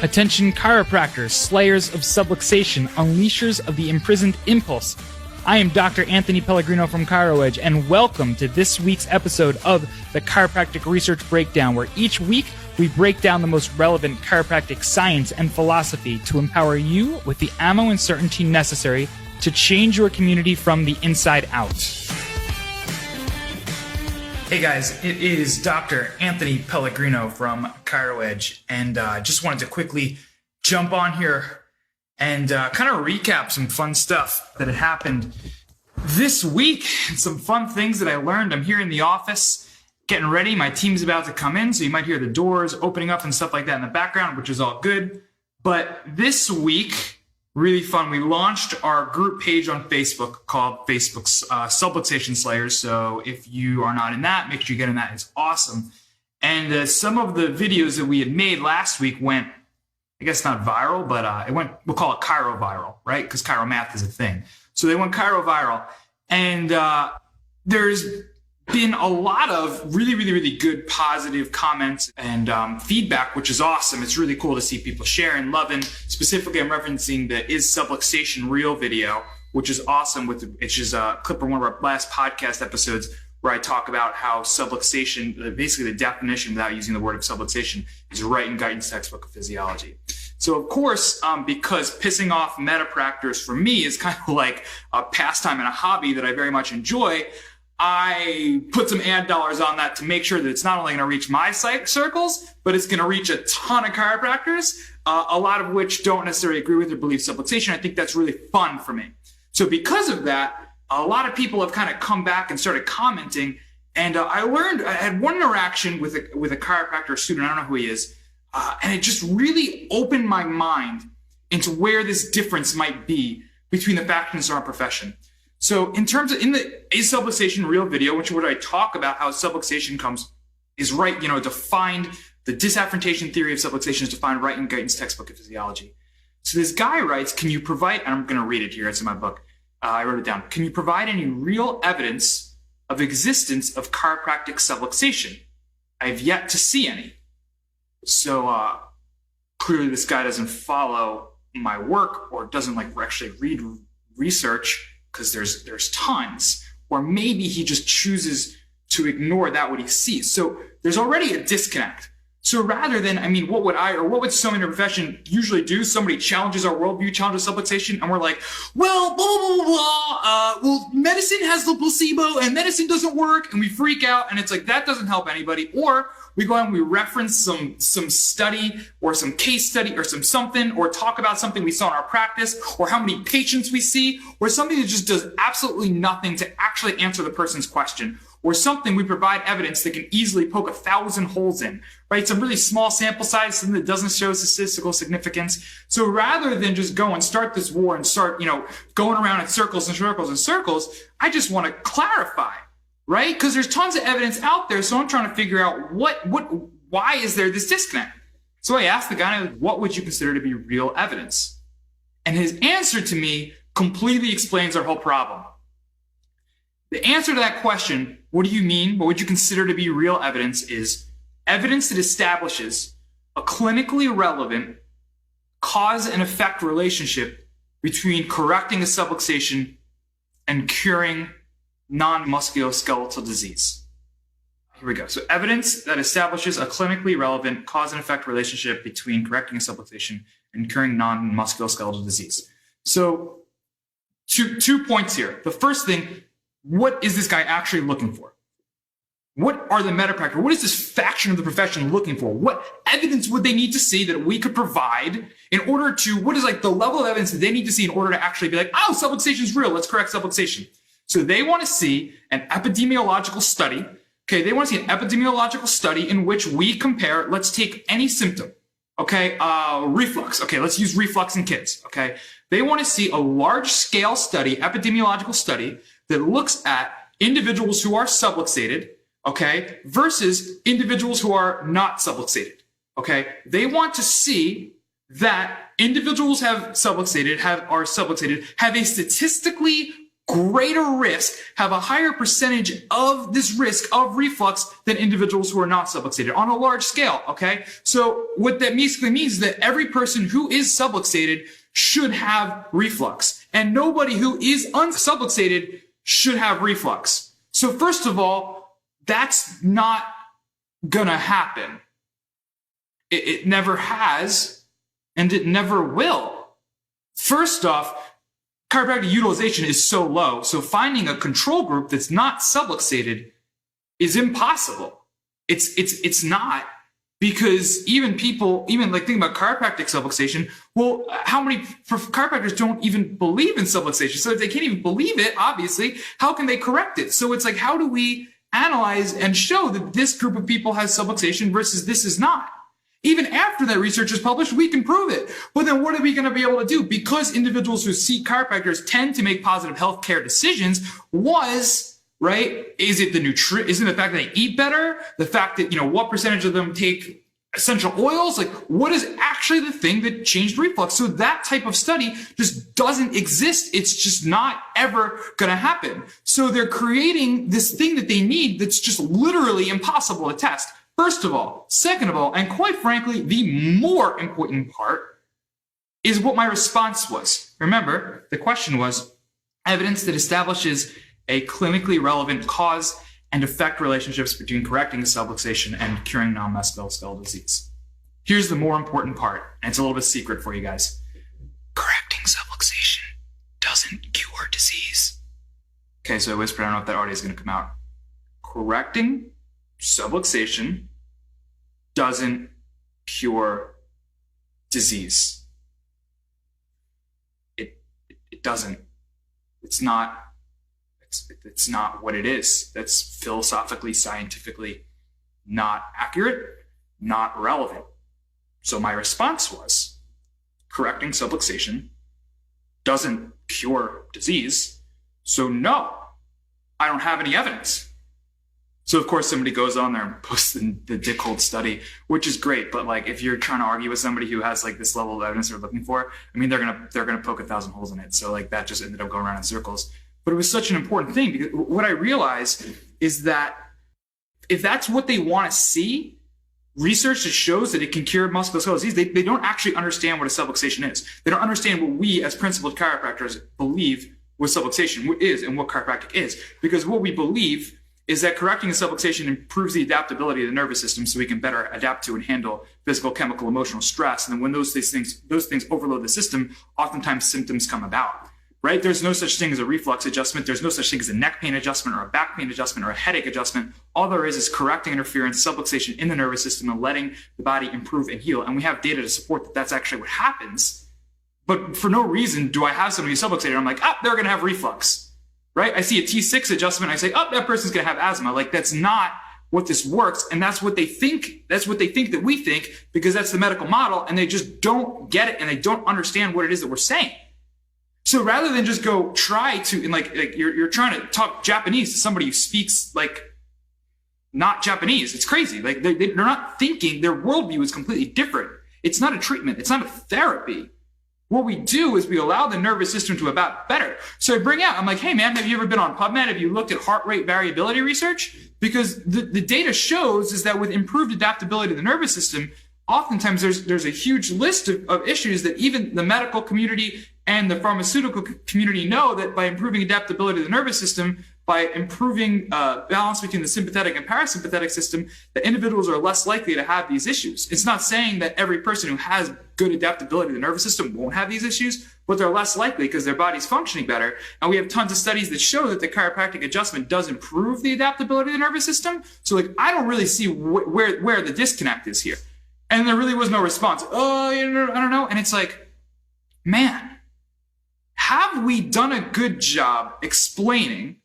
Attention chiropractors, slayers of subluxation, unleashers of the imprisoned impulse. I am Dr. Anthony Pellegrino from ChiroEdge, and welcome to this week's episode of the Chiropractic Research Breakdown, where each week we break down the most relevant chiropractic science and philosophy to empower you with the ammo and certainty necessary to change your community from the inside out. Hey guys, it is Dr. Anthony Pellegrino from ChiroEdge, and just wanted to quickly jump on here and kind of recap some fun stuff that had happened this week, and some fun things that I learned. I'm here in the office getting ready. My team's about to come in, so you might hear the doors opening up and stuff like that in the background, which is all good. But this week, really fun. We launched our group page on Facebook called Facebook's SUBLUXATION SLAYERS. So if you are not in that, make sure you get in that. It's awesome. And some of the videos that we had made last week went, I guess not viral, but it went, we'll call it Chiro viral, right? Because Chiro math is a thing. So they went Chiro viral. And there's been a lot of really good positive comments and feedback, which is awesome. It's really cool to see people sharing, loving. Specifically, I'm referencing the Is Subluxation Real video, which is awesome. It's just a clip from one of our last podcast episodes where I talk about how subluxation, basically the definition without using the word of subluxation, is right in Guyton's textbook of physiology. So of course, because pissing off metapractors for me is kind of like a pastime and a hobby that I very much enjoy, I put some ad dollars on that to make sure that it's not only going to reach my psych circles, but it's going to reach a ton of chiropractors, a lot of which don't necessarily agree with or believe subluxation. I think that's really fun for me. So because of that, a lot of people have kind of come back and started commenting. And I had one interaction with a chiropractor student, I don't know who he is, and it just really opened my mind into where this difference might be between the factions in our profession. So in terms of, in the Is Subluxation Real video, which where I talk about how subluxation is right, defined, the disaffrontation theory of subluxation is defined right in Guyton's textbook of physiology. So this guy writes, can you provide, and I'm going to read it here, it's in my book, I wrote it down. Can you provide any real evidence of existence of chiropractic subluxation? I have yet to see any. So clearly this guy doesn't follow my work or doesn't actually read research, because there's tons, or maybe he just chooses to ignore that what he sees. So there's already a disconnect. So rather than, what would someone in the profession usually do? Somebody challenges our worldview, challenges subluxation, and we're like, well, blah, blah, blah, blah, well, medicine has the placebo and medicine doesn't work, and we freak out, and it's like, that doesn't help anybody. Or we go out and we reference some study or some case study or something, or talk about something we saw in our practice, or how many patients we see, or something that just does absolutely nothing to actually answer the person's question, or something we provide evidence that can easily poke 1,000 holes in, right? Some really small sample size, something that doesn't show statistical significance. So rather than just go and start this war and start, going around in circles and circles and circles, I just want to clarify, right? Because there's tons of evidence out there, so I'm trying to figure out why is there this disconnect? So I asked the guy, what would you consider to be real evidence? And his answer to me completely explains our whole problem. The answer to that question, what do you mean? What would you consider to be real evidence, is evidence that establishes a clinically relevant cause and effect relationship between correcting a subluxation and curing non-musculoskeletal disease. Here we go. So evidence that establishes a clinically relevant cause and effect relationship between correcting a subluxation and curing non-musculoskeletal disease. So two points here. The first thing, what is this guy actually looking for? What are the metapractors? What is this faction of the profession looking for? What evidence would they need to see that we could provide in order to, what is the level of evidence that they need to see in order to actually be like, oh, subluxation is real, let's correct subluxation. So they want to see an epidemiological study. Okay, they want to see an epidemiological study in which we compare, let's take any symptom. Okay, reflux. Okay, let's use reflux in kids. Okay, they want to see a large scale study, epidemiological study, that looks at individuals who are subluxated, okay, versus individuals who are not subluxated, okay? They want to see that individuals are subluxated, have a statistically greater risk, have a higher percentage of this risk of reflux than individuals who are not subluxated on a large scale, okay? So what that basically means is that every person who is subluxated should have reflux, and nobody who is unsubluxated should have reflux. So first of all, that's not gonna happen. It never has, and it never will. First off, chiropractic utilization is so low, so finding a control group that's not subluxated is impossible. It's not, because even like think about chiropractic subluxation. Well, how many chiropractors don't even believe in subluxation? So if they can't even believe it, obviously, how can they correct it? So it's like, how do we analyze and show that this group of people has subluxation versus this is not? Even after that research is published, we can prove it. But then what are we going to be able to do? Because individuals who seek chiropractors tend to make positive healthcare decisions right? Is it isn't the fact that they eat better? The fact that, what percentage of them take essential oils? Like, what is actually the thing that changed reflux? So that type of study just doesn't exist. It's just not ever going to happen. So they're creating this thing that they need that's just literally impossible to test. First of all. Second of all, and quite frankly, the more important part is what my response was. Remember, the question was evidence that establishes a clinically relevant cause and effect relationships between correcting subluxation and curing non-musculoskeletal disease. Here's the more important part, and it's a little bit secret for you guys. Correcting subluxation doesn't cure disease. Okay, so I whispered, I don't know if that audio is going to come out. Correcting subluxation doesn't cure disease. It doesn't. It's not what it is. That's philosophically, scientifically not accurate, not relevant. So my response was, correcting subluxation doesn't cure disease. So no, I don't have any evidence. So of course somebody goes on there and posts the Dick Holt study, which is great. But like, if you're trying to argue with somebody who has like this level of evidence they're looking for, I mean, they're gonna poke 1,000 holes in it. So like that just ended up going around in circles. But it was such an important thing, because what I realized is that if that's what they want to see, research that shows that it can cure musculoskeletal disease, they don't actually understand what a subluxation is. They don't understand what we as principled chiropractors believe what subluxation is and what chiropractic is. Because what we believe is that correcting a subluxation improves the adaptability of the nervous system so we can better adapt to and handle physical, chemical, emotional stress. And then when those things overload the system, oftentimes symptoms come about. Right? There's no such thing as a reflux adjustment. There's no such thing as a neck pain adjustment or a back pain adjustment or a headache adjustment. All there is correcting interference, subluxation in the nervous system and letting the body improve and heal. And we have data to support that that's actually what happens. But for no reason do I have somebody who's subluxated. I'm like, they're going to have reflux. Right? I see a T6 adjustment. I say, that person's going to have asthma. Like, that's not what this works. And that's what they think. That's what they think that we think, because that's the medical model. And they just don't get it. And they don't understand what it is that we're saying. So rather than just go try to, and like you're trying to talk Japanese to somebody who speaks like not Japanese, it's crazy. Like they're not thinking, their worldview is completely different. It's not a treatment. It's not a therapy. What we do is we allow the nervous system to adapt better. So I bring out, I'm like, hey man, have you ever been on PubMed? Have you looked at heart rate variability research? Because the data shows is that with improved adaptability of the nervous system, oftentimes there's a huge list of issues that even the medical community and the pharmaceutical community know that by improving adaptability of the nervous system, by improving balance between the sympathetic and parasympathetic system, that individuals are less likely to have these issues. It's not saying that every person who has good adaptability of the nervous system won't have these issues, but they're less likely because their body's functioning better. And we have tons of studies that show that the chiropractic adjustment does improve the adaptability of the nervous system. So like, I don't really see where the disconnect is here. And there really was no response. I don't know. And it's like, man, have we done a good job explaining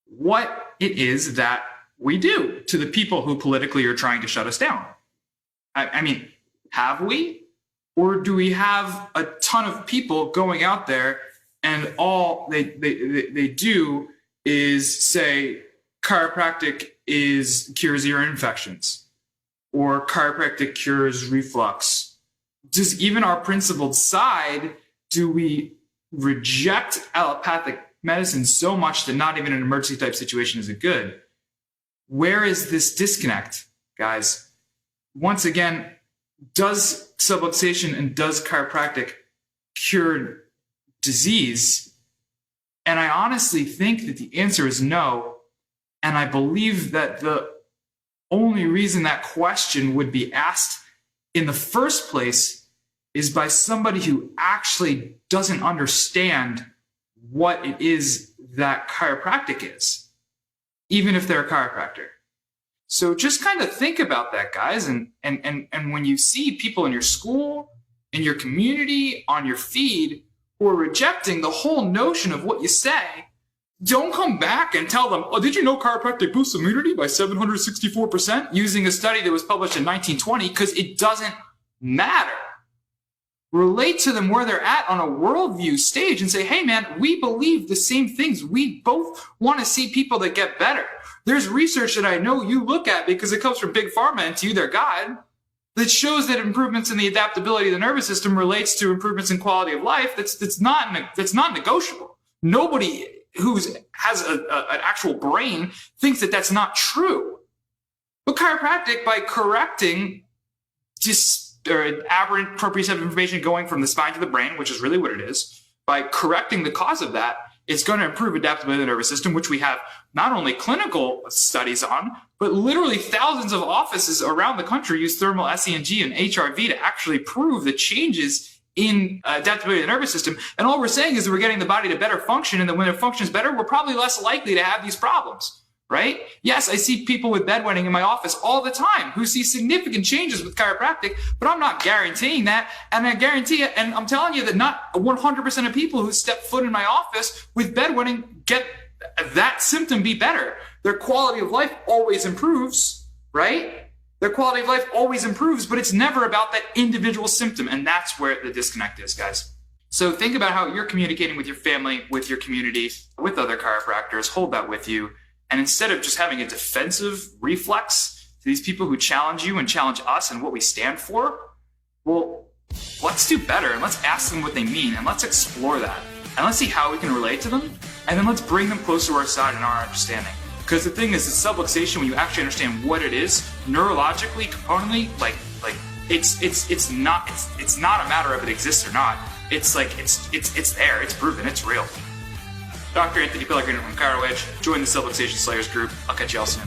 what it is that we do to the people who politically are trying to shut us down? I mean, have we? Or do we have a ton of people going out there and all they do is say chiropractic cures ear infections, or chiropractic cures reflux? Does even our principled side, do we reject allopathic medicine so much that not even an emergency type situation is it good. Where is this disconnect, guys? Once again, does subluxation and does chiropractic cure disease? And I honestly think that the answer is no. And I believe that the only reason that question would be asked in the first place is by somebody who actually doesn't understand what it is that chiropractic is, even if they're a chiropractor. So just kind of think about that, guys. And when you see people in your school, in your community, on your feed, who are rejecting the whole notion of what you say, don't come back and tell them, oh, did you know chiropractic boosts immunity by 764% using a study that was published in 1920? Because it doesn't matter. Relate to them where they're at on a worldview stage and say, hey, man, we believe the same things. We both want to see people that get better. There's research that I know you look at because it comes from Big Pharma and to you, their guide, that shows that improvements in the adaptability of the nervous system relates to improvements in quality of life. That's not negotiable. Nobody who has an actual brain thinks that that's not true. But chiropractic, by correcting aberrant proprioceptive information going from the spine to the brain, which is really what it is, by correcting the cause of that, it's going to improve adaptability of the nervous system, which we have not only clinical studies on, but literally thousands of offices around the country use thermal SENG and HRV to actually prove the changes in adaptability of the nervous system. And all we're saying is that we're getting the body to better function, and that when it functions better, we're probably less likely to have these problems, right? Yes, I see people with bedwetting in my office all the time who see significant changes with chiropractic, but I'm not guaranteeing that. And I guarantee it, and I'm telling you that not 100% of people who step foot in my office with bedwetting get that symptom be better. Their quality of life always improves, right? Their quality of life always improves, but it's never about that individual symptom. And that's where the disconnect is, guys. So think about how you're communicating with your family, with your community, with other chiropractors. Hold that with you. And instead of just having a defensive reflex to these people who challenge you and challenge us and what we stand for, well, let's do better and let's ask them what they mean and let's explore that. And let's see how we can relate to them. And then let's bring them closer to our side in our understanding. Because the thing is, it's subluxation, when you actually understand what it is, neurologically, componently, it's not a matter of it exists or not. It's there, it's proven, it's real. Dr. Anthony Pellegrino from ChiroEdge. Join the Subluxation Slayers group. I'll catch you all soon.